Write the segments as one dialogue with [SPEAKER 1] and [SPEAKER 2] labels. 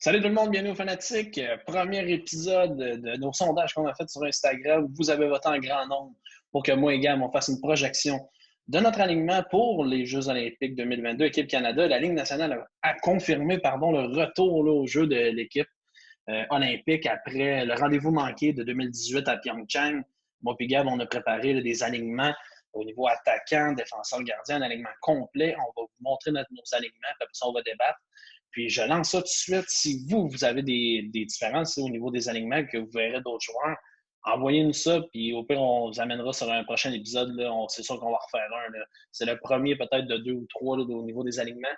[SPEAKER 1] Salut tout le monde, bienvenue aux Fanatiques. Premier épisode de nos sondages qu'on a fait sur Instagram. Vous avez voté en grand nombre pour que moi et Gab, on fasse une projection de notre alignement pour les Jeux olympiques 2022, équipe Canada. La Ligue nationale a confirmé le retour aux Jeux de l'équipe olympique après le rendez-vous manqué de 2018 à Pyeongchang. Moi et Gab, on a préparé des alignements au niveau attaquant, défenseur, gardien, un alignement complet. On va vous montrer nos alignements, puis après ça, on va débattre. Puis je lance ça tout de suite. Si vous avez des différences au niveau des alignements, que vous verrez d'autres joueurs, envoyez-nous ça, puis au pire, on vous amènera sur un prochain épisode. C'est sûr qu'on va refaire un. Là. C'est le premier peut-être de deux ou trois là, au niveau des alignements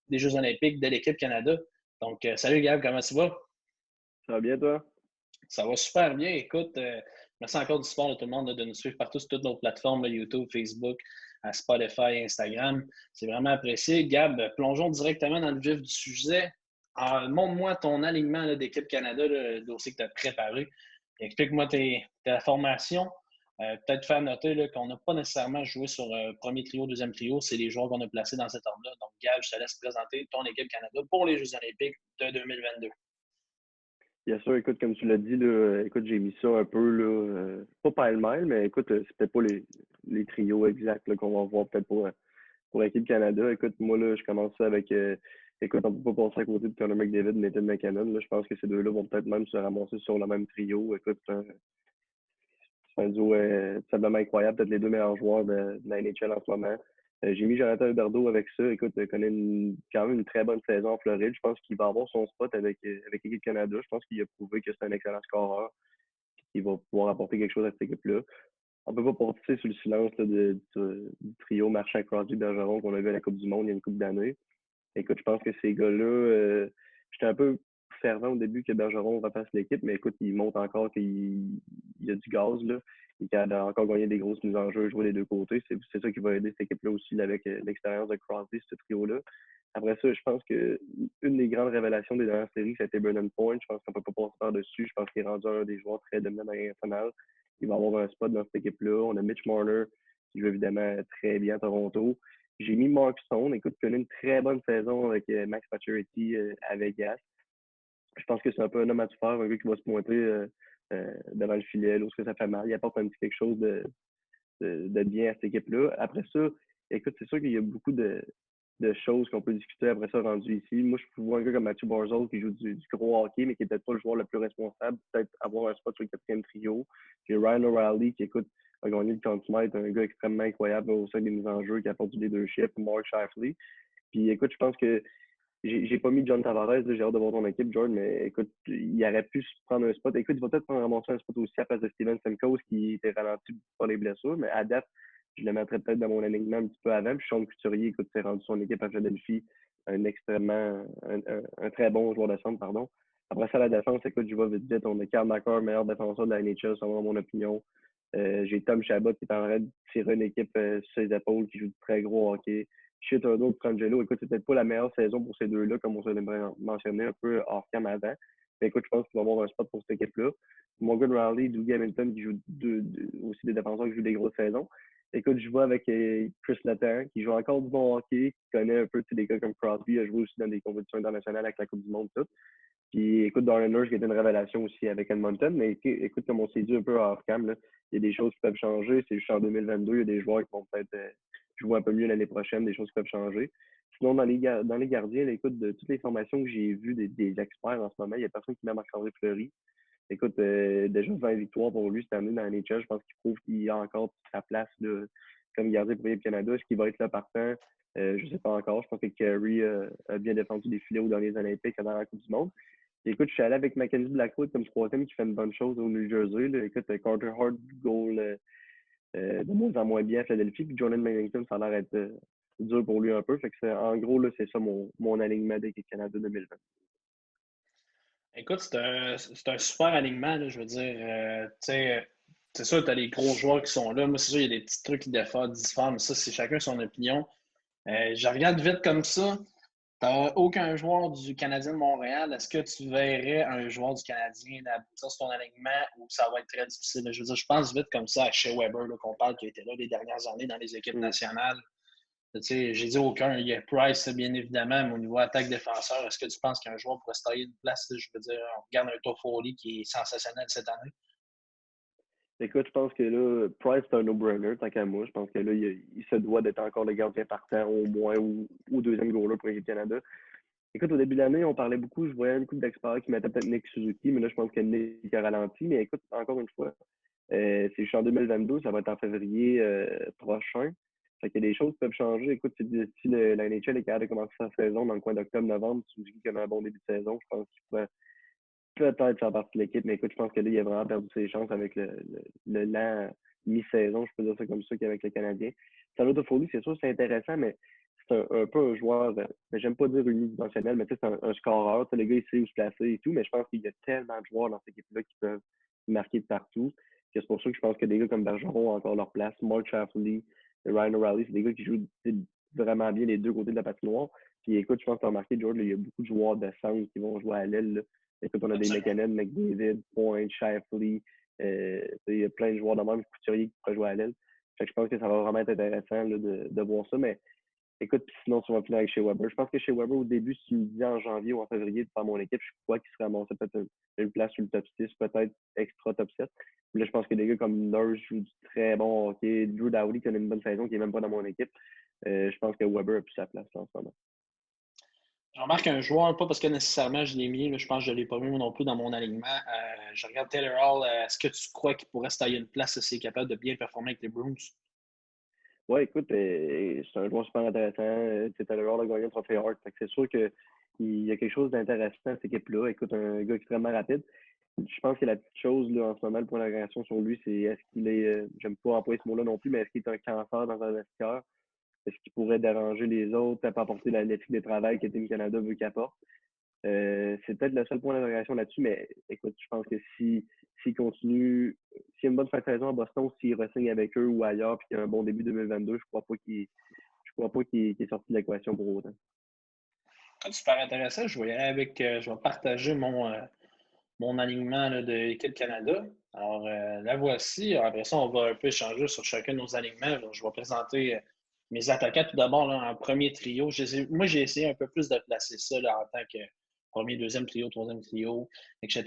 [SPEAKER 1] des Jeux olympiques de l'équipe Canada. Donc, salut Gab, comment tu vas?
[SPEAKER 2] Ça va bien, toi?
[SPEAKER 1] Ça va super bien. Écoute, merci encore du support de tout le monde de nous suivre partout sur toutes nos plateformes, là, YouTube, Facebook, Spotify, Instagram. C'est vraiment apprécié. Gab, plongeons directement dans le vif du sujet. Montre-moi ton alignement d'équipe Canada, là, le dossier que tu as préparé. Explique-moi ta formation. Peut-être faire noter là, qu'on n'a pas nécessairement joué sur premier trio, deuxième trio. C'est les joueurs qu'on a placés dans cet ordre-là. Donc, Gab, je te laisse présenter ton équipe Canada pour les Jeux olympiques de 2022.
[SPEAKER 2] Bien sûr, écoute, comme tu l'as dit, là, écoute, j'ai mis ça un peu, là, pas pêle-mêle, mais écoute, c'est peut-être pas les trios exacts là, qu'on va voir peut-être pour l'équipe Canada. Écoute, moi, là, je commence ça avec, écoute, on peut pas passer à côté de Connor McDavid et Nathan McKinnon. Là, je pense que ces deux-là vont peut-être même se ramasser sur le même trio. Écoute, c'est un duo simplement incroyable, peut-être les deux meilleurs joueurs de la NHL en ce moment. J'ai mis Jonathan Huberdeau avec ça. Écoute, il connaît quand même une très bonne saison en Floride. Je pense qu'il va avoir son spot avec l'équipe Canada. Je pense qu'il a prouvé que c'est un excellent scoreur et qu'il va pouvoir apporter quelque chose à cette équipe-là. On ne peut pas porter sur le silence là, du trio Marchand-Crosby-Bergeron qu'on a vu à la Coupe du Monde il y a une couple d'années. Écoute, je pense que ces gars-là, j'étais un peu fervent au début que Bergeron repasse l'équipe, mais écoute, il montre encore qu'il y a du gaz, là, et qu'il a encore gagné des grosses mises en jeu, jouer des deux côtés. C'est ça qui va aider cette équipe-là aussi, là, avec l'expérience de Crosby, ce trio-là. Après ça, je pense que une des grandes révélations des dernières séries, c'était Brendan Point. Je pense qu'on ne peut pas passer par-dessus. Je pense qu'il est rendu un des joueurs très dominants dans la nationale. Il va avoir un spot dans cette équipe-là. On a Mitch Marner, qui joue évidemment très bien à Toronto. J'ai mis Mark Stone. Écoute, il connaît une très bonne saison avec Max Pacioretty à Vegas. Je pense que c'est un peu un homme à tout faire, un gars qui va se pointer devant le filet, lorsque ça fait mal. Il apporte un petit quelque chose de bien à cette équipe-là. Après ça, écoute, c'est sûr qu'il y a beaucoup de choses qu'on peut discuter après ça rendu ici. Moi, je vois un gars comme Matthew Barzal qui joue du gros hockey, mais qui n'est peut-être pas le joueur le plus responsable, peut-être avoir un spot sur le quatrième trio. J'ai Ryan O'Reilly qui, écoute, a gagné le Conn Smythe, un gars extrêmement incroyable au sein des mises en jeu, qui apporte du leadership, Mark Scheifele. Puis écoute, je pense que j'ai pas mis John Tavares, j'ai hâte de voir ton équipe, Jordan, mais écoute, il aurait pu se prendre un spot. Écoute, il va peut-être prendre ramasser un spot aussi à place de Steven Stamkos qui était ralenti par les blessures, mais à date, je le mettrais peut-être dans mon alignement un petit peu avant. Puis Sean Couturier, écoute, s'est rendu son équipe à Philadelphie, un très bon joueur de centre, pardon. Après ça, la défense, écoute, je vais vite vite. On a Karl Makar, meilleur défenseur de la NHL, selon mon opinion. J'ai Tom Chabot qui est en train de tirer une équipe sur ses épaules, qui joue de très gros hockey. Shit, un autre Frangelo. Écoute, c'est peut-être pas la meilleure saison pour ces deux-là, comme on s'est mentionné un peu hors cam avant. Mais écoute, je pense qu'il va y avoir un spot pour cette équipe-là. Morgan Riley, Dougie Hamilton, qui joue aussi des défenseurs qui jouent des grosses saisons. Écoute, je vois avec Chris Letang, qui joue encore du bon hockey, qui connaît un peu des gars comme Crosby, a joué aussi dans des compétitions internationales avec la Coupe du Monde, tout. Puis écoute, Darren Nurse qui était une révélation aussi avec Edmonton, mais écoute, comme on s'est dit un peu hors cam, là, il y a des choses qui peuvent changer. C'est juste en 2022, il y a des joueurs qui vont peut-être jouer un peu mieux l'année prochaine, des choses qui peuvent changer. Sinon, dans les gardiens, là, écoute, de toutes les formations que j'ai vues des experts en ce moment, il n'y a personne qui met Marc-André Fleury. Écoute, déjà 20 victoires pour lui cette année dans la NHL, je pense qu'il prouve qu'il a encore sa place là, comme gardien pour l'équipe Canada. Est-ce qu'il va être là partant? Je ne sais pas encore. Je pense que Kerry a bien défendu des filets aux derniers Olympiques dans la Coupe du Monde. Écoute, je suis allé avec Mackenzie Blackwood comme troisième qui fait une bonne chose au New Jersey. Là. Écoute, Carter Hart goal de moins en moins bien à Philadelphie. Puis Jordan Binnington, ça a l'air d'être dur pour lui un peu. Fait que en gros, là, c'est ça mon alignement d'équipe Canada 2020.
[SPEAKER 1] Écoute, c'est un super alignement, là, je veux dire. Tu sais, c'est sûr, tu as les gros joueurs qui sont là. Moi, c'est sûr, il y a des petits trucs qui diffèrent, mais ça, c'est chacun son opinion. Je regarde vite comme ça. Tu n'as aucun joueur du Canadien de Montréal. Est-ce que tu verrais un joueur du Canadien aboutir sur ton alignement ou ça va être très difficile? Je veux dire, je pense vite comme ça à Shea Weber, qu'on parle, qui a été là les dernières années dans les équipes
[SPEAKER 2] Mm.
[SPEAKER 1] nationales. J'ai dit aucun. Il y a Price, bien évidemment, mais au niveau attaque-défenseur, est-ce que tu penses qu'un joueur pourrait se tailler une place? Je veux dire, on regarde un Toffoli qui est sensationnel cette année.
[SPEAKER 2] Écoute, je pense que là, Price, c'est un no-brainer, tant qu'à moi. Je pense que là, il se doit d'être encore le gardien partant, au moins, ou deuxième goaler pour l'équipe Canada. Écoute, au début de l'année, on parlait beaucoup, je voyais une couple d'experts qui mettaient peut-être Nick Suzuki, mais là, je pense que Nick a ralenti. Mais écoute, encore une fois, c'est juste en 2022, ça va être en février prochain. Fait qu'il y a des choses qui peuvent changer. Écoute, si la NHL est capable de commencer sa saison dans le coin d'octobre-novembre, Suzuki qui a un bon début de saison, je pense qu'il pourrait peut-être faire partie de l'équipe. Mais écoute, je pense que là, il a vraiment perdu ses chances avec le lent mi-saison, je peux dire ça comme ça, qu'il y a avec le Canadien. Salvatore Toffoli, c'est sûr, c'est intéressant, mais c'est un peu un joueur, mais j'aime pas dire unidimensionnel, mais tu sais, c'est un scoreur. Le gars, il sait où se placer et tout, mais je pense qu'il y a tellement de joueurs dans cette équipe-là qui peuvent marquer de partout. Que c'est pour ça que je pense que des gars comme Bergeron ont encore leur place. Mark Shafley, Ryan O'Reilly, c'est des gars qui jouent vraiment bien les deux côtés de la patinoire. Puis écoute, je pense que tu as remarqué, George, il y a beaucoup de joueurs de centre qui vont jouer à l'aile. Écoute, on a des McKinnon, McDavid, Point, Shafley. Il y a plein de joueurs de même, Couturier qui pourraient jouer à l'aile. Fait que je pense que ça va vraiment être intéressant là, de voir ça. Mais écoute, sinon, tu vas finir avec Shea Weber. Je pense que Shea Weber, au début, si tu me dis en janvier ou en février de faire mon équipe, je crois qu'il serait ramassé peut-être une place sur le top 6, peut-être extra top 7. Puis là, je pense que des gars comme Nurse jouent du très bon hockey. Drew Dowdy qui a une bonne saison, qui n'est même pas dans mon équipe. Je pense que Weber a plus sa place là, en ce moment.
[SPEAKER 1] Je remarque un joueur, pas parce que nécessairement je l'ai mis, là, je pense que je ne l'ai pas mis non plus dans mon alignement. Je regarde Taylor Hall. Est-ce que tu crois qu'il pourrait se tailler une place s'il est capable de bien performer avec les Bruins?
[SPEAKER 2] Ouais, écoute, c'est un joueur super intéressant. Taylor Hall a gagné le trophée Hart. C'est sûr qu'il y a quelque chose d'intéressant à cette équipe-là. Écoute, un gars extrêmement rapide. Je pense que la petite chose là, en ce moment, le point d'interrogation sur lui, c'est est-ce qu'il est, j'aime pas employer ce mot-là non plus, mais est-ce qu'il est un cancer dans un vestiaire? Est-ce qu'il pourrait déranger les autres, peut-être apporter l'éthique de travail que Team Canada veut qu'il apporte? C'est peut-être le seul point d'interrogation là-dessus, mais écoute, je pense que s'il continue, s'il y a une bonne fin de saison à Boston, s'il re-signe avec eux ou ailleurs, puis qu'il y a un bon début 2022, je crois pas qu'il est sorti de l'équation pour autant.
[SPEAKER 1] Super intéressant. Je vais y aller avec, je vais partager mon alignement là, de l'équipe Canada. Alors, la voici. Après ça, on va un peu échanger sur chacun de nos alignements. Je vais présenter mes attaquants tout d'abord là, en premier trio. Moi, j'ai essayé un peu plus de placer ça là, en tant que premier, deuxième trio, troisième trio, etc.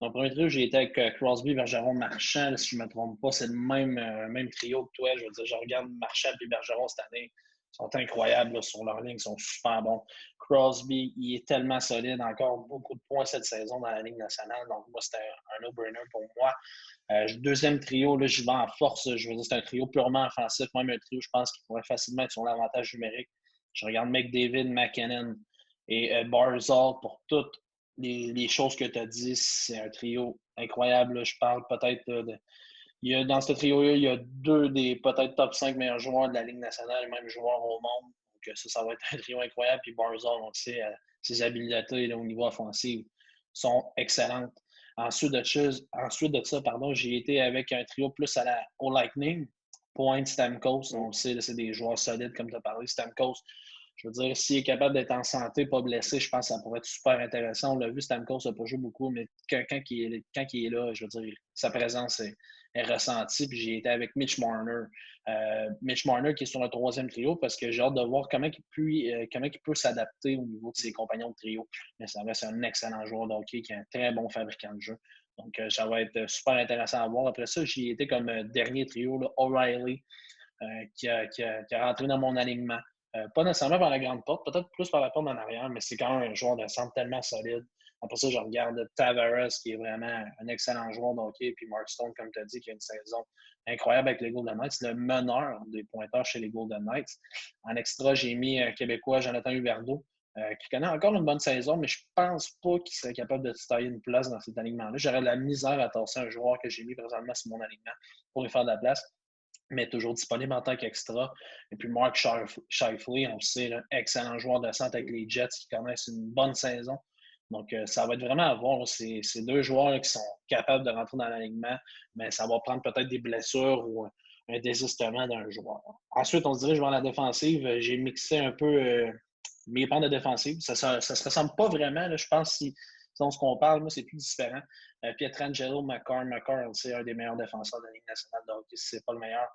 [SPEAKER 1] Dans le premier trio, j'ai été avec Crosby, Bergeron, Marchand. Là, si je ne me trompe pas, c'est le même trio que toi. Je veux dire, je regarde Marchand et Bergeron cette année. Ils sont incroyables là, sur leur ligne, ils sont super bons. Crosby, il est tellement solide, encore beaucoup de points cette saison dans la Ligue nationale. Donc, moi, c'était un no-brainer pour moi. Deuxième trio, là, j'y vais en force. Je veux dire, c'est un trio purement offensif. Même un trio, je pense qu'il pourrait facilement être sur l'avantage numérique. Je regarde McDavid, McKinnon et Barzal pour toutes les choses que tu as dit. C'est un trio incroyable. Là. Je parle peut-être dans ce trio-là, il y a deux des peut-être top 5 meilleurs joueurs de la Ligue nationale et même joueurs au monde. Donc, ça va être un trio incroyable. Puis Barzal, on le sait, ses habiletés là, au niveau offensif sont excellentes. Ensuite de ça, j'ai été avec un trio plus au Lightning. Point Stamkos, on le sait, c'est des joueurs solides, comme tu as parlé. Stamkos, je veux dire, s'il est capable d'être en santé, pas blessé, je pense que ça pourrait être super intéressant. On l'a vu, Stamkos n'a pas joué beaucoup, mais quand il est là, je veux dire, sa présence est ressentie. Puis j'ai été avec Mitch Marner. Mitch Marner qui est sur le troisième trio parce que j'ai hâte de voir comment il peut s'adapter au niveau de ses compagnons de trio. Mais ça reste un excellent joueur de hockey qui est un très bon fabricant de jeu. Donc, ça va être super intéressant à voir. Après ça, j'y étais comme dernier trio, là, O'Reilly, qui a rentré dans mon alignement. Pas nécessairement par la grande porte, peut-être plus par la porte en arrière, mais c'est quand même un joueur de centre tellement solide. Après ça, je regarde Tavares, qui est vraiment un excellent joueur de hockey, puis Mark Stone, comme tu as dit, qui a une saison incroyable avec les Golden Knights, le meneur des pointeurs chez les Golden Knights. En extra, j'ai mis un Québécois, Jonathan Huberdeau, qui connaît encore une bonne saison, mais je pense pas qu'il serait capable de se tailler une place dans cet alignement-là. J'aurais de la misère à tasser un joueur que j'ai mis présentement sur mon alignement pour lui faire de la place, mais toujours disponible en tant qu'extra. Et puis Mark Scheifele, on le sait, là, excellent joueur de centre avec les Jets qui connaissent une bonne saison. Donc, ça va être vraiment à voir. Ces deux joueurs là, qui sont capables de rentrer dans l'alignement, mais ça va prendre peut-être des blessures ou un désistement d'un joueur. Ensuite, on se dirige vers la défensive. J'ai mixé un peu mes pans de défensive. Ça se ressemble pas vraiment. Là, je pense si on se compare, moi, c'est plus différent. Pietrangelo, McCarr, c'est un des meilleurs défenseurs de la Ligue nationale. Donc, si c'est pas le meilleur,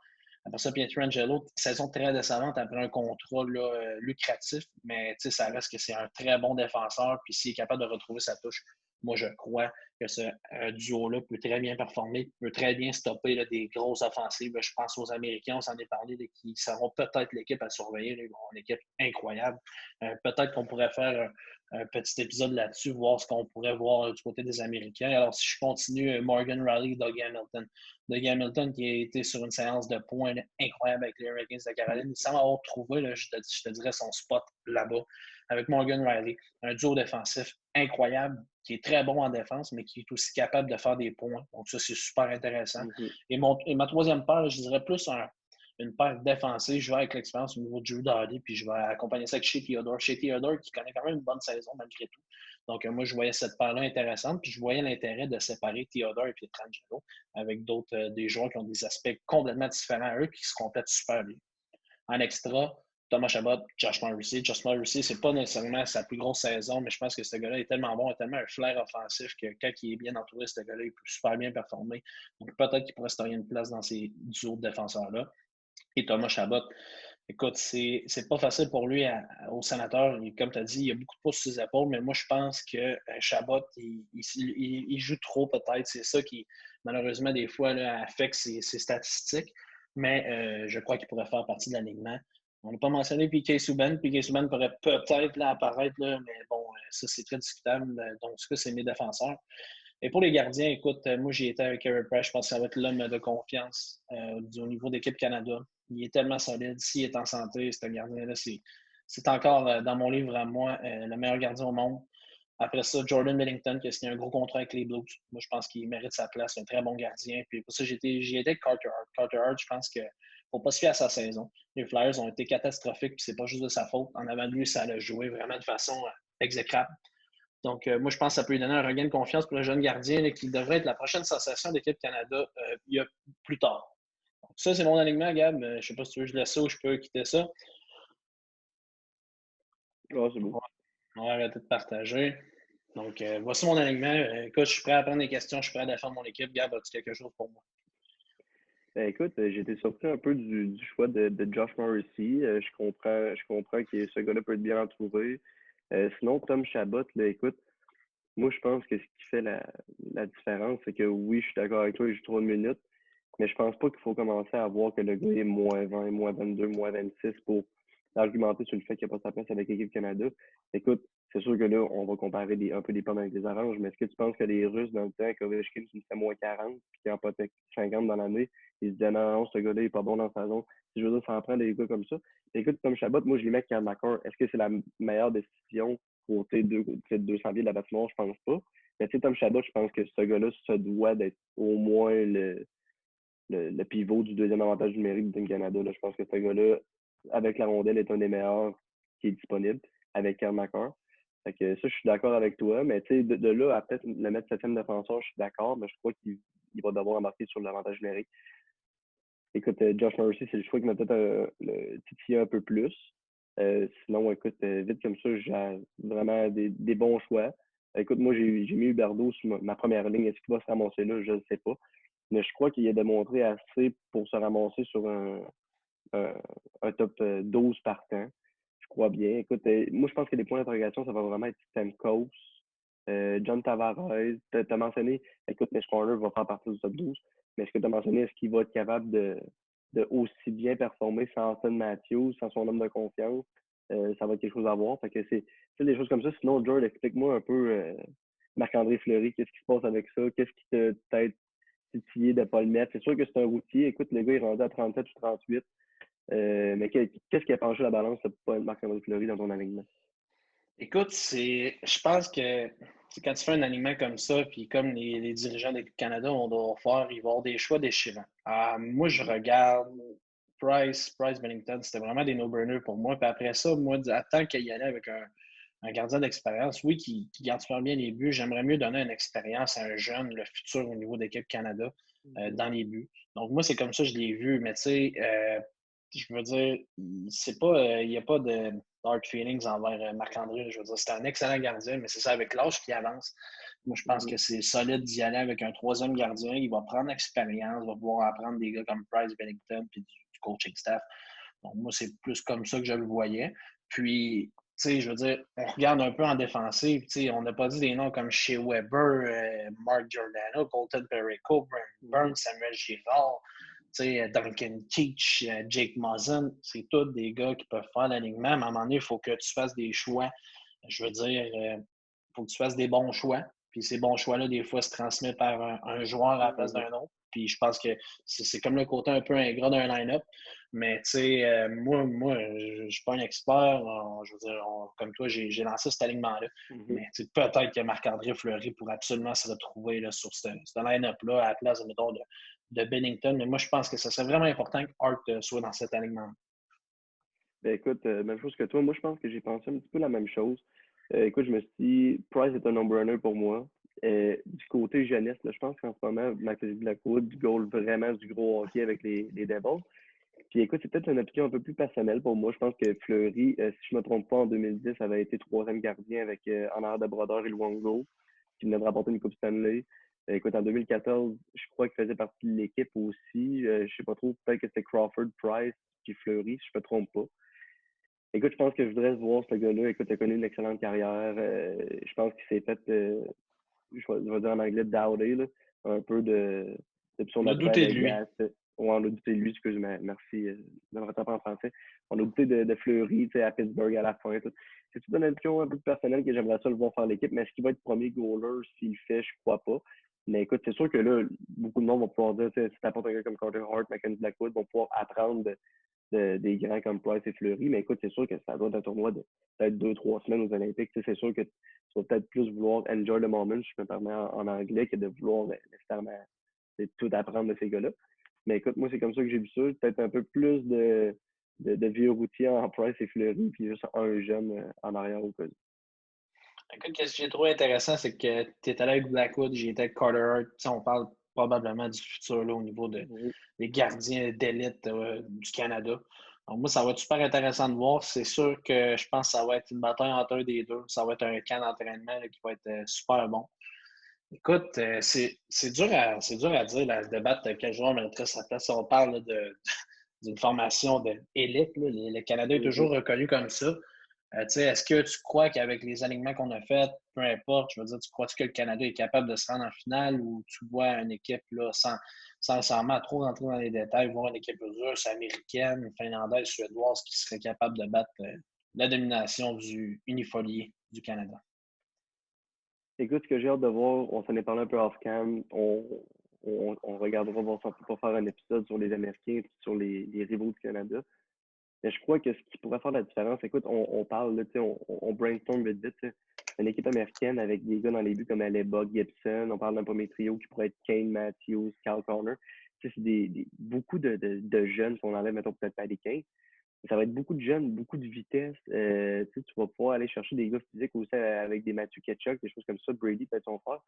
[SPEAKER 1] Après ça, Pietrangelo, saison très décevante après un contrat là, lucratif, mais ça reste que c'est un très bon défenseur. Puis s'il est capable de retrouver sa touche, moi, je crois que ce duo-là peut très bien performer, peut très bien stopper là, des grosses offensives. Je pense aux Américains, on s'en est parlé, là, qui seront peut-être l'équipe à surveiller. Là, ils vont avoir une équipe incroyable. Peut-être qu'on pourrait faire un petit épisode là-dessus, voir ce qu'on pourrait voir du côté des Américains. Alors, si je continue, Morgan Riley, Doug Hamilton. Doug Hamilton qui a été sur une séance de points là, incroyable avec les Hurricanes de Caroline. Il semble avoir trouvé, là, je te dirais, son spot là-bas avec Morgan Riley. Un duo défensif incroyable, qui est très bon en défense, mais qui est aussi capable de faire des points. Donc, ça, c'est super intéressant. Et ma troisième paire, je dirais plus une paire défensive. Je vais avec l'expérience au niveau de Drew Doughty, puis je vais accompagner ça avec Shea Theodore. Shea Theodore qui connaît quand même une bonne saison malgré tout. Donc, moi, je voyais cette paire-là intéressante, puis je voyais l'intérêt de séparer Theodore et Pietrangelo avec d'autres des joueurs qui ont des aspects complètement différents à eux, qui se complètent super bien. En extra, Thomas Chabot, Josh Morrissey. Josh Morrissey, c'est pas nécessairement sa plus grosse saison, mais je pense que ce gars-là est tellement bon, a tellement un flair offensif que quand il est bien entouré, ce gars-là, il peut super bien performer. Donc peut-être qu'il pourrait se tailler une place dans ces duos de défenseurs-là. Et Thomas Chabot, écoute, c'est pas facile pour lui au sénateur. Comme tu as dit, il y a beaucoup de pouces sur ses épaules, mais moi, je pense que Chabot, il joue trop peut-être. C'est ça qui, malheureusement, des fois, là, affecte ses statistiques. Mais je crois qu'il pourrait faire partie de l'alignement. On n'a pas mentionné P.K. Subban. P.K. Subban pourrait peut-être là, apparaître, là, mais bon, ça, c'est très discutable. Donc, en tout cas, c'est mes défenseurs. Et pour les gardiens, écoute, moi, j'ai été avec Carey Price. Je pense que ça va être l'homme de confiance au niveau d'équipe Canada. Il est tellement solide. S'il est en santé, ce gardien-là, c'est encore, dans mon livre à moi, le meilleur gardien au monde. Après ça, Jordan Millington, qui a signé un gros contrat avec les Blues. Moi, je pense qu'il mérite sa place. C'est un très bon gardien. Puis pour ça, j'y étais avec Carter Hart. Carter Hart, je pense qu'il ne faut pas se fier à sa saison. Les Flyers ont été catastrophiques, puis c'est pas juste de sa faute. En avant de lui, ça l'a joué vraiment de façon exécrable. Donc, moi, je pense que ça peut lui donner un regain de confiance pour le jeune gardien là, qui devrait être la prochaine sensation d'équipe Canada plus tard. Donc, ça, c'est mon alignement, Gab. Je ne sais pas si tu veux que je laisse ça ou je peux quitter ça.
[SPEAKER 2] Ouais, c'est beau.
[SPEAKER 1] On va arrêter de partager. Donc, voici mon alignement. Écoute, je suis prêt à prendre des questions, je suis prêt à défendre mon équipe. Gab, as-tu quelque chose pour moi?
[SPEAKER 2] Ben, écoute, j'ai été surpris un peu du choix de Josh Morrissey. Je comprends que ce gars-là peut être bien entouré. Sinon, Tom Chabot, là, écoute, moi, je pense que ce qui fait la différence, c'est que oui, je suis d'accord avec toi, il joue 3 minutes, mais je pense pas qu'il faut commencer à voir que le gars est moins 20, moins 22, moins 26 pour argumenter sur le fait qu'il n'a pas sa place avec l'équipe Canada. Écoute, c'est sûr que là, on va comparer un peu des pommes avec des oranges, mais est-ce que tu penses que les Russes, dans le temps, Ovechkin, qui fait moins 40, puis qui en potait 50 dans l'année, ils se disaient non, non, ce gars-là, il n'est pas bon dans sa zone. Je veux dire, ça en prend des gars comme ça. Écoute, comme Chabot, moi, je les mets avec Karl McCarr. Est-ce que c'est la meilleure décision pour 200 pieds de la patinoire? Je pense pas. Mais tu sais, Tom Chabot, je pense que ce gars-là se doit d'être au moins le pivot du deuxième avantage numérique du Team Canada. Là. Je pense que ce gars-là, avec la rondelle, est un des meilleurs qui est disponible avec Karl McCarr. Fait que ça, je suis d'accord avec toi. Mais tu sais, de là à peut-être le mettre septième défenseur, je suis d'accord, mais je crois qu'il va devoir embarquer sur l'avantage numérique. Écoute, Josh Morrissey, c'est le choix qui m'a peut-être titillé un peu plus. Sinon, écoute, vite comme ça, j'ai vraiment des bons choix. Écoute, moi, j'ai mis Huberdeau sur ma première ligne. Est-ce qu'il va se ramasser là? Je ne sais pas. Mais je crois qu'il a démontré assez pour se ramasser sur un top 12 partant. Je crois bien. Écoute, moi, je pense que les points d'interrogation, ça va vraiment être Stamkos, John Tavares. Tu as mentionné, écoute, Mitch Corner va faire partie du top 12. Mais est-ce que tu as mentionné, est-ce qu'il va être capable de aussi bien performer sans Austin Matthews, sans son homme de confiance? Ça va être quelque chose à voir. Fait que c'est des choses comme ça. Sinon, George, explique-moi un peu Marc-André Fleury, qu'est-ce qui se passe avec ça? Qu'est-ce qui te peut-être titillé de ne pas le mettre? C'est sûr que c'est un routier. Écoute, le gars est rendu à 37 ou 38. Mais qu'est-ce qui a penché la balance de ne pas être Marc-André Fleury dans ton alignement?
[SPEAKER 1] Écoute, je pense que quand tu fais un alignement comme ça, puis comme les dirigeants du Canada on doit faire, ils vont avoir des choix déchirants. Moi, je regarde Price Bennington, c'était vraiment des no-burners pour moi. Puis après ça, moi, tant qu'il y allait avec un gardien d'expérience, oui, qui garde super bien les buts, j'aimerais mieux donner une expérience à un jeune, le futur au niveau d'équipe Canada, dans les buts. Donc, moi, c'est comme ça que je l'ai vu. Mais tu sais, je veux dire, c'est pas, il n'y a pas de hard feelings envers Marc-André. Je veux dire, c'est un excellent gardien, mais c'est ça avec l'âge qui avance. Moi, je pense que c'est solide d'y aller avec un troisième gardien. Il va prendre l'expérience, va pouvoir apprendre des gars comme Price Bennington puis du coaching staff. Donc, moi, c'est plus comme ça que je le voyais. Puis, tu sais, je veux dire, on regarde un peu en défensive. Tu sais, on n'a pas dit des noms comme Shea Weber, Mark Giordano, Colton Perico, Brent Burns, Samuel Girard, tu sais, Duncan Keach, Jake Muzzin. C'est tous des gars qui peuvent faire l'alignement. Mais à un moment donné, il faut que tu fasses des choix. Je veux dire, il faut que tu fasses des bons choix. Puis ces bons choix-là, des fois, se transmettent par un joueur à la place d'un autre. Puis je pense que c'est comme le côté un peu ingrat d'un line-up. Mais tu sais, moi je ne suis pas un expert. Je veux dire, comme toi, j'ai lancé cet alignement-là. Mais peut-être que Marc-André Fleury pourrait absolument se retrouver là, sur ce line-up-là à la place, mettons, de Bennington. Mais moi, je pense que ce serait vraiment important que Hart soit dans cet alignement.
[SPEAKER 2] Ben écoute, même chose que toi. Moi, je pense que j'ai pensé un petit peu la même chose. Écoute, je me suis dit, Price est un no-brainer pour moi. Du côté jeunesse, là, je pense qu'en ce moment, Mackenzie Blackwood goal vraiment du gros hockey avec les Devils. Puis écoute, c'est peut-être une opinion un peu plus personnelle pour moi. Je pense que Fleury, si je ne me trompe pas, en 2010, avait été troisième gardien avec en arrière de Brodeur et Luongo, qui venait de remporter une Coupe Stanley. Écoute, en 2014, je crois qu'il faisait partie de l'équipe aussi. Je ne sais pas trop, peut-être que c'était Crawford, Price, puis Fleury, si je ne me trompe pas. Écoute, je pense que je voudrais voir ce gars-là. Écoute, il a connu une excellente carrière. Je pense qu'il s'est fait, je vais dire en anglais, dowday, là, un peu de son
[SPEAKER 1] On a
[SPEAKER 2] naturel
[SPEAKER 1] douté de lui.
[SPEAKER 2] agace. On a douté de lui, excuse-moi, merci de me rattraper en français. On a douté de Fleury à Pittsburgh à la fin. Tout. C'est toute une opinion un peu personnelle que j'aimerais ça le voir faire l'équipe, mais est-ce qu'il va être premier goaler s'il le fait, je crois pas. Mais écoute, c'est sûr que là, beaucoup de monde vont pouvoir dire, si t'apportes un gars comme Carter Hart, Mackenzie Blackwood, vont pouvoir apprendre des grands comme Price et Fleury. Mais écoute, c'est sûr que ça doit être un tournoi de peut-être 2-3 semaines aux Olympiques. C'est sûr que tu vas peut-être plus vouloir enjoy the moment, si je me permets en anglais, que de vouloir nécessairement tout apprendre de ces gars-là. Mais écoute, moi, c'est comme ça que j'ai vu ça. Peut-être un peu plus de vieux routiers en Price et Fleury, puis juste un jeune en arrière au cas où.
[SPEAKER 1] Écoute, ce que j'ai trouvé intéressant, c'est que tu es allé avec Blackwood, j'ai été avec Carter Hart. On parle probablement du futur là, au niveau des gardiens d'élite du Canada. Donc, moi, ça va être super intéressant de voir. C'est sûr que je pense que ça va être une bataille entre un des deux. Ça va être un camp d'entraînement qui va être super bon. Écoute, c'est dur à dire, là, de débattre quel joueur mériterait sa place. Si on parle là, d'une formation d'élite, le Canada est toujours reconnu comme ça. Est-ce que tu crois qu'avec les alignements qu'on a faits, peu importe, je veux dire, tu crois-tu que le Canada est capable de se rendre en finale ou tu vois une équipe là, sans nécessairement trop rentrer dans les détails, voir une équipe russe, américaine, finlandaise, suédoise qui serait capable de battre la domination du unifolié du Canada?
[SPEAKER 2] Écoute, ce que j'ai hâte de voir, on s'en est parlé un peu off-cam, on regardera voir si on peut pas faire un épisode sur les Américains et sur les rivaux du Canada. Mais je crois que ce qui pourrait faire la différence, écoute, on parle, là, on brainstorm vite vite. Une équipe américaine avec des gars dans les buts comme Aleba, Gibson, on parle d'un premier trio qui pourrait être Kane, Matthews, Kyle Connor. C'est beaucoup de jeunes, si on enlève, mettons, peut-être pas des 15. Ça va être beaucoup de jeunes, beaucoup de vitesse. Tu vas pouvoir aller chercher des gars physiques aussi avec des Matthew Ketchuk, des choses comme ça. Brady peut être son frère.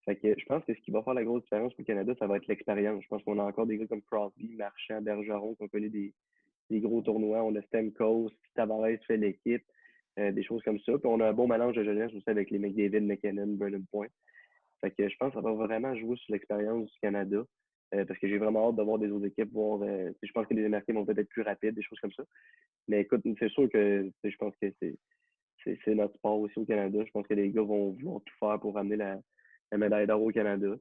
[SPEAKER 2] Fait que je pense que ce qui va faire la grosse différence pour le Canada, ça va être l'expérience. Je pense qu'on a encore des gars comme Crosby, Marchand, Bergeron qui ont connu des gros tournois. On a Stamkos, Tavares fait l'équipe, des choses comme ça. Puis on a un bon mélange de jeunesse aussi avec les McDavid, McKinnon, Brennan Point. Fait que je pense que ça va vraiment jouer sur l'expérience du Canada. Parce que j'ai vraiment hâte de voir des autres équipes, voir. Je pense que les Américains vont peut-être être plus rapides, des choses comme ça. Mais écoute, c'est sûr que je pense que c'est notre sport aussi au Canada. Je pense que les gars vont vouloir tout faire pour ramener la médaille d'or au Canada.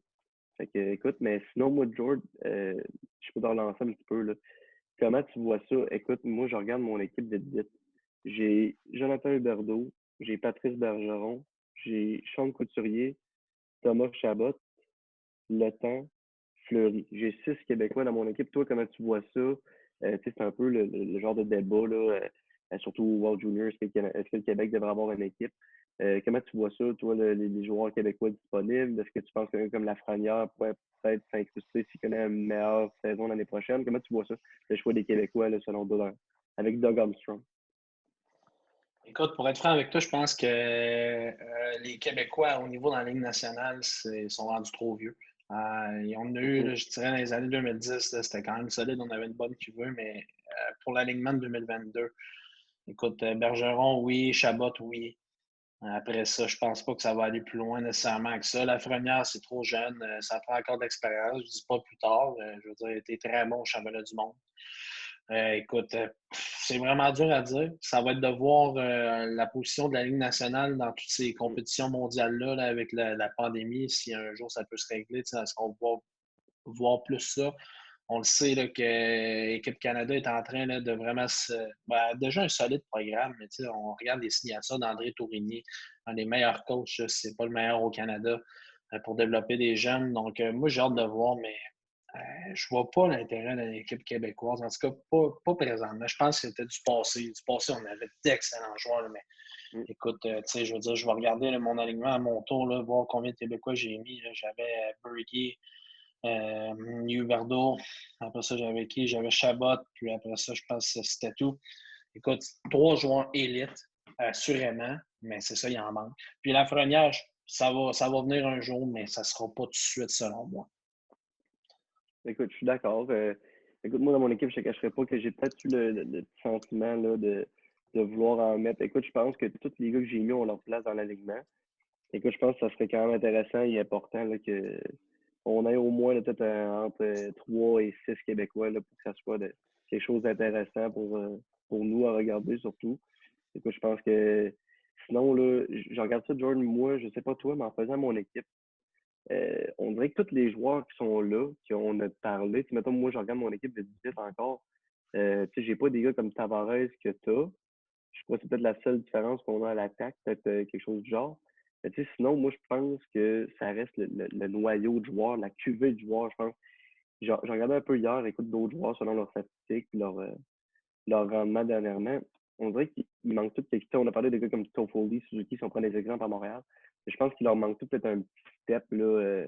[SPEAKER 2] Fait que, écoute, mais sinon, moi, George, je peux te relancer un petit peu, là. Comment tu vois ça? Écoute, moi, je regarde mon équipe de 10. J'ai Jonathan Huberdeau, j'ai Patrice Bergeron, j'ai Sean Couturier, Thomas Chabot, Le Temps, Fleury. J'ai 6 Québécois dans mon équipe. Toi, comment tu vois ça? C'est un peu le genre de débat, là, surtout au World Junior. Est-ce que le Québec devrait avoir une équipe? Comment tu vois ça, toi, les joueurs québécois disponibles? Est-ce que tu penses que comme Lafrenière pourrait peut-être s'incruster s'il connaît une meilleure saison l'année prochaine? Comment tu vois ça, le choix des Québécois, là, selon toi, avec Doug Armstrong?
[SPEAKER 1] Écoute, pour être franc avec toi, je pense que les Québécois, au niveau dans la Ligue nationale, sont rendus trop vieux. On a eu, là, je dirais, dans les années 2010, là, c'était quand même solide, on avait une bonne cuvée, mais pour l'alignement de 2022, écoute, Bergeron, oui, Chabot, oui. Après ça, je pense pas que ça va aller plus loin nécessairement que ça. Lafrenière, c'est trop jeune. Ça prend encore de l'expérience. Je dis pas plus tard. Je veux dire, il était très bon au championnat du monde. Écoute, c'est vraiment dur à dire. Ça va être de voir la position de la Ligue nationale dans toutes ces compétitions mondiales-là là, avec la pandémie. Si un jour ça peut se régler, est-ce qu'on va voir plus ça? On le sait là, que l'équipe Canada est en train là, de vraiment se. Ben, déjà un solide programme, mais on regarde les signatures d'André Tourigny, un des meilleurs coachs, c'est pas le meilleur au Canada, pour développer des jeunes. Donc, moi, j'ai hâte de voir, mais je vois pas l'intérêt de l'équipe québécoise. En tout cas, pas présentement. Je pense que c'était du passé. Du passé, on avait d'excellents joueurs, là, mais
[SPEAKER 2] Mm.
[SPEAKER 1] écoute, je veux dire, je vais regarder là, mon alignement à mon tour, là, voir combien de Québécois j'ai mis. Là. J'avais Bergy, Huberdeau. Après ça, j'avais qui? J'avais Chabot. Puis après ça, je pense que c'était tout. Écoute, 3 joueurs élites, assurément, mais c'est ça, il en manque. Puis Lafrenière, ça va venir un jour, mais ça ne sera pas tout de suite, selon moi.
[SPEAKER 2] Écoute, je suis d'accord. Écoute, moi, dans mon équipe, je ne te cacherai pas que j'ai peut-être eu le petit sentiment là, de vouloir en mettre. Écoute, je pense que tous les gars que j'ai mis ont leur place dans l'alignement. Écoute, je pense que ça serait quand même intéressant et important là, que on ait au moins peut-être entre 3 et 6 Québécois là, pour que ça soit quelque chose d'intéressant pour nous à regarder surtout. Écoute, je pense que sinon, là, je regarde ça, Jordan, moi, je sais pas toi, mais en faisant mon équipe, on dirait que tous les joueurs qui sont là, qu'on a parlé, tu sais, mettons, moi, je regarde mon équipe de 18 encore, tu sais, j'ai pas des gars comme Tavares que t'as. Je crois que c'est peut-être la seule différence qu'on a à l'attaque, peut-être quelque chose du genre. Mais tu sais, sinon, moi, je pense que ça reste le noyau de joueurs, la cuvée de joueurs, je pense. J'ai regardé un peu hier, écoute, d'autres joueurs selon leurs statistiques, leur rendement dernièrement. On dirait qu'il manque tout quelque chose. On a parlé de gars comme Toffoli, Suzuki, si on prend des exemples à Montréal. Mais je pense qu'il leur manque tout peut-être un petit step là,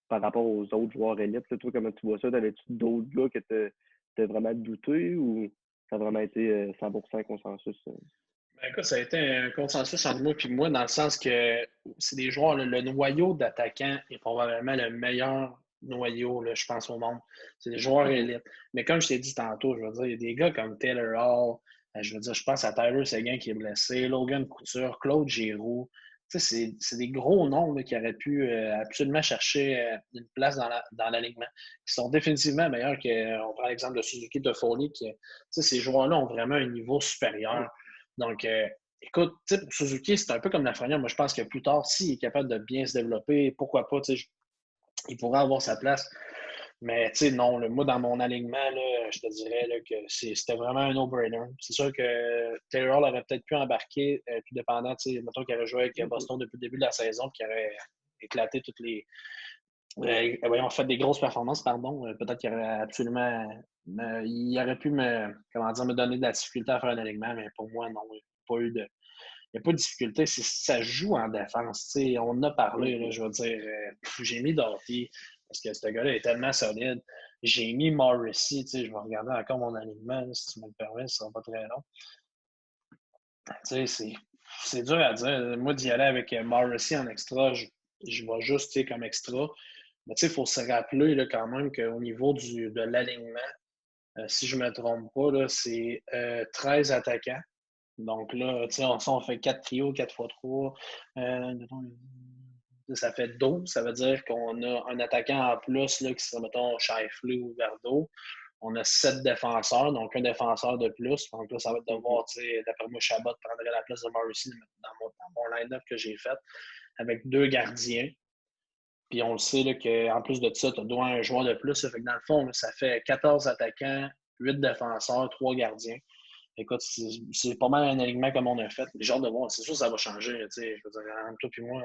[SPEAKER 2] par rapport aux autres joueurs élites. Là, toi, comment tu vois ça? T'avais-tu d'autres gars que t'as vraiment douté ou ça a vraiment été 100% consensus?
[SPEAKER 1] Ben, écoute, ça a été un consensus entre moi et moi, dans le sens que c'est des joueurs, le noyau d'attaquants est probablement le meilleur noyau, là, je pense, au monde. C'est des joueurs
[SPEAKER 2] Mhm.
[SPEAKER 1] élites. Mais comme je t'ai dit tantôt, je veux dire, il y a des gars comme Taylor Hall, je veux dire, je pense à Tyler Seguin qui est blessé, Logan Couture, Claude Giroux. Tu sais, c'est des gros noms là, qui auraient pu absolument chercher une place dans l'alignement, qui sont définitivement meilleurs que, on prend l'exemple de Suzuki de Foley, qui, tu sais, ces joueurs-là ont vraiment un niveau supérieur. Donc, écoute, pour Suzuki, c'est un peu comme Lafrenière. Moi, je pense que plus tard, s'il est capable de bien se développer, pourquoi pas, il pourrait avoir sa place. Mais non, moi, dans mon alignement, là, je te dirais là, que c'était vraiment un no-brainer. C'est sûr que Taylor aurait peut-être pu embarquer, tout dépendant, mettons qu'il aurait joué avec
[SPEAKER 2] Mhm.
[SPEAKER 1] Boston depuis le début de la saison, puis qu'il aurait éclaté toutes les. Voyons, fait des grosses performances, pardon. Peut-être qu'il aurait absolument. Il aurait pu comment dire, me donner de la difficulté à faire un alignement, mais pour moi, non. Il n'y a pas eu de. Il n'y a pas de difficulté. Ça joue en défense. On en a parlé, là,
[SPEAKER 2] Mhm.
[SPEAKER 1] je veux dire. J'ai mis Doughty parce que ce gars-là est tellement solide. J'ai mis Morrissey. Je vais regarder encore mon alignement, là, si tu me le permets, ce ne sera pas très long. C'est dur à dire. Moi, d'y aller avec Morrissey en extra, je vais juste comme extra. Mais il faut se rappeler là, quand même qu'au niveau de l'alignement, si je ne me trompe pas, là, c'est 13 attaquants. Donc là, on fait 4 trios, 4 x 3. Ça fait 12. Ça veut dire qu'on a un attaquant en plus là, qui serait, mettons, Shifley ou Verdeau. On a 7 défenseurs, donc un défenseur de plus. Donc là, ça va être de
[SPEAKER 2] Mhm.
[SPEAKER 1] voir, d'après moi, Chabot prendrait la place de Morrissey dans mon line-up que j'ai fait, avec 2 gardiens. Puis on le sait qu'en plus de ça, tu as droit à un joueur de plus. Fait que dans le fond, là, ça fait 14 attaquants, 8 défenseurs, 3 gardiens. Écoute, c'est pas mal un alignement comme on a fait. J'ai hâte de voir. C'est sûr que ça va changer. Je veux dire, entre toi et moi,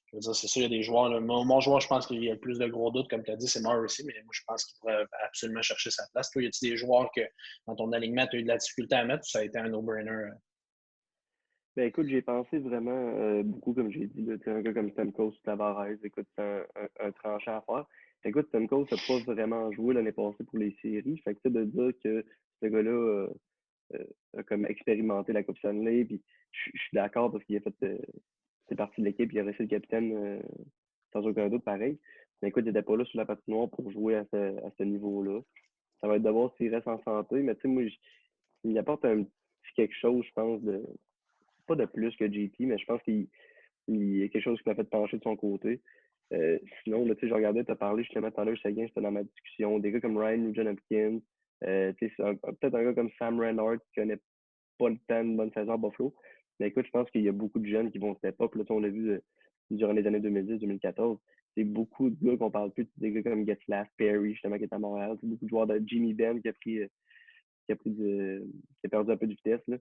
[SPEAKER 1] je veux dire, c'est sûr, il y a des joueurs. Là, mon joueur, je pense qu'il y a le plus de gros doutes, comme tu as dit, c'est Morrissey, mais moi, je pense qu'il pourrait absolument chercher sa place. Toi, y a-t-il des joueurs que dans ton alignement, tu as eu de la difficulté à mettre ou ça a été un no-brainer?
[SPEAKER 2] Ben écoute, j'ai pensé vraiment beaucoup, comme j'ai dit, là, tu sais, un gars comme Stamkos Tavares, écoute, c'est un tranchant à faire. Écoute, Stamkos n'a pas vraiment joué l'année passée pour les séries. Fait que tu sais, de dire que ce gars-là a comme expérimenté la Coupe Stanley, puis je suis d'accord parce qu'il a fait c'est partie de l'équipe, il a resté le capitaine sans aucun doute pareil. Mais écoute, il n'était pas là sur la patinoire pour jouer à ce niveau-là. Ça va être de voir s'il reste en santé, mais tu sais, moi, il apporte un petit quelque chose, je pense, pas de plus que JT, mais je pense qu'il y a quelque chose qui m'a fait pencher de son côté. Sinon, là, tu sais, je regardais, tu as parlé justement tout à l'heure, Seguin, c'était dans ma discussion. Des gars comme Ryan Nugent-Hopkins, tu sais, peut-être un gars comme Sam Reinhart qui connaît pas le temps de bonne saison à Buffalo. Mais écoute, je pense qu'il y a beaucoup de jeunes qui vont step up. Là, on l'a vu durant les années 2010-2014. C'est beaucoup de gars qu'on parle plus, des gars comme Getzlaff, Perry, justement, qui est à Montréal. C'est beaucoup de joueurs de Jimmy Ben qui a perdu un peu de vitesse. Là.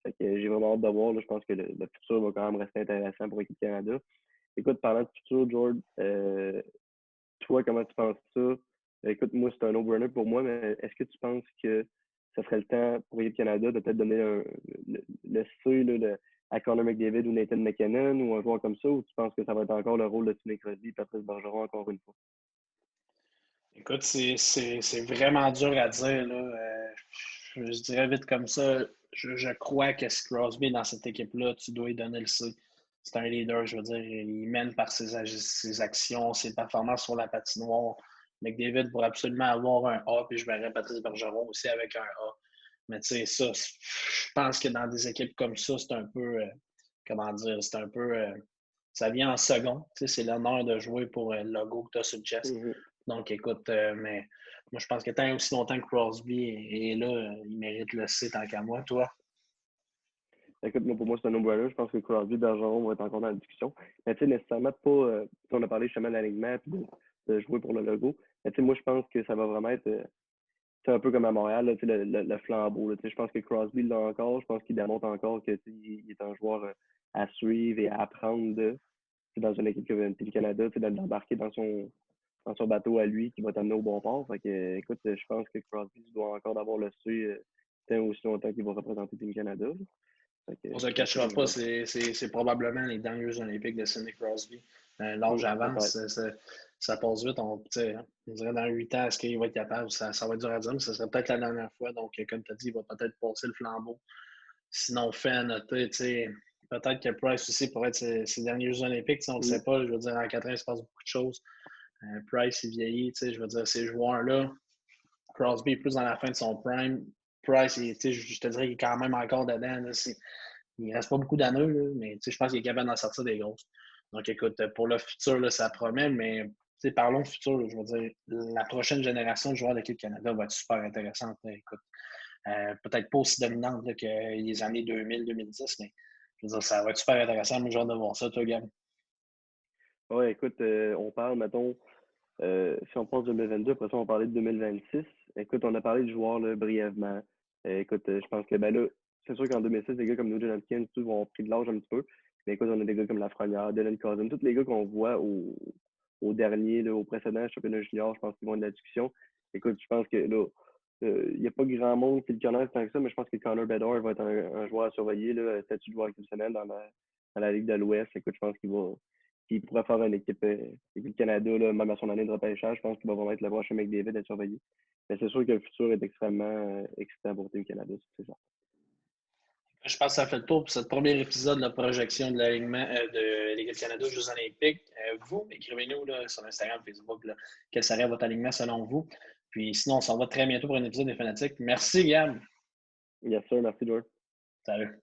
[SPEAKER 2] Fait que j'ai vraiment hâte de voir. Là. Je pense que le futur va quand même rester intéressant pour l'équipe Canada. Écoute, parlant de futur, George, toi, comment tu penses ça? Écoute, moi, c'est un no-brainer pour moi, mais est-ce que tu penses que ça serait le temps pour l'équipe Canada de peut-être donner le C à Connor McDavid ou Nathan McKinnon ou un joueur comme ça, ou tu penses que ça va être encore le rôle de Sidney Crosby et Patrice Bergeron encore une fois?
[SPEAKER 1] Écoute, c'est vraiment dur à dire. Là. Je dirais vite comme ça, je crois que si Crosby est dans cette équipe-là, tu dois lui donner le C. C'est un leader, je veux dire, il mène par ses actions, ses performances sur la patinoire. McDavid pourrait absolument avoir un A, puis je verrais Patrice Bergeron aussi avec un A. Mais tu sais, ça, je pense que dans des équipes comme ça, c'est un peu, comment dire, c'est un peu, ça vient en second. Tu sais, c'est l'honneur de jouer pour le logo que tu as sur le chest.
[SPEAKER 2] Mm-hmm.
[SPEAKER 1] Donc, écoute, mais moi, je pense que tant aussi longtemps que Crosby est là, il mérite le C tant qu'à moi. Toi?
[SPEAKER 2] Écoute, moi, pour moi, c'est un no-brainer. Je pense que Crosby et Bergeron vont être encore dans la discussion. Mais tu sais, nécessairement pas. On a parlé justement de l'alignement et de jouer pour le logo. Mais tu sais, moi, je pense que ça va vraiment être. C'est un peu comme à Montréal, là, le flambeau. Là, je pense que Crosby l'a encore. Je pense qu'il démontre encore qu'il est un joueur à suivre et à apprendre dans une équipe comme le Canada, d'embarquer dans son bateau à lui qui va t'amener au bon port. Fait que, écoute, je pense que Crosby doit encore avoir le suivi tant aussi longtemps qu'il va représenter le Canada.
[SPEAKER 1] On ne se le cachera pas, c'est probablement les derniers Jeux olympiques de Sidney Crosby. L'âge avance, ça passe vite. On dirait dans 8 ans, est-ce qu'il va être capable? Ça va être dur à dire, mais ce serait peut-être la dernière fois. Donc, comme tu as dit, il va peut-être passer le flambeau. Sinon, fait à noter, peut-être que Price aussi pourrait être ses derniers Jeux olympiques. On ne le sait pas. Je veux dire, en 4 ans, il se passe beaucoup de choses. Price, il vieillit. Je veux dire, ces joueurs-là, Crosby est plus dans la fin de son prime. Price, je te dirais qu'il est quand même encore dedans. Là, il ne reste pas beaucoup d'années, mais je pense qu'il est capable d'en sortir des grosses. Donc, écoute, pour le futur, là, ça promet, mais parlons futur. Là, je veux dire, la prochaine génération de joueurs de l'équipe Canada va être super intéressante. Là, écoute, peut-être pas aussi dominante là, que les années 2000-2010, mais je veux dire, ça va être super intéressant. Moi, j'ai hâte de voir ça, toi, Gab.
[SPEAKER 2] Oui, écoute, on parle, mettons, si on passe 2022, après ça, on va parler de 2026. Écoute, on a parlé de joueurs là, brièvement. Écoute, je pense que ben là, c'est sûr qu'en 2006, des gars comme Nugent Hopkins vont pris de l'âge un petit peu. Mais écoute, on a des gars comme Lafrenière, Dylan Cousin, tous les gars qu'on voit au dernier, là, au précédent championnat junior, je pense qu'ils vont être de la discussion. Écoute, je pense que là, il n'y a pas grand monde qui le connaisse tant que ça, mais je pense que Connor Bedard va être un joueur à surveiller, là, statut de joueur exceptionnel dans la Ligue de l'Ouest. Écoute, je pense qu'il pourrait faire une équipe Canada, là, même à son année de repêchage. Je pense qu'il va vraiment être le prochain McDavid à surveiller. Mais c'est sûr que le futur est extrêmement excitant pour Team Canada, c'est ça.
[SPEAKER 1] Je pense que ça fait le tour pour ce premier épisode de la projection de l'alignement de l'Équipe Canada aux Jeux olympiques. Vous, écrivez-nous là, sur Instagram, Facebook, là, quel serait votre alignement selon vous. Puis sinon, on s'en va très bientôt pour un épisode des Fanatiques. Merci, Gab.
[SPEAKER 2] Yes, sir. Merci, George.
[SPEAKER 1] Salut.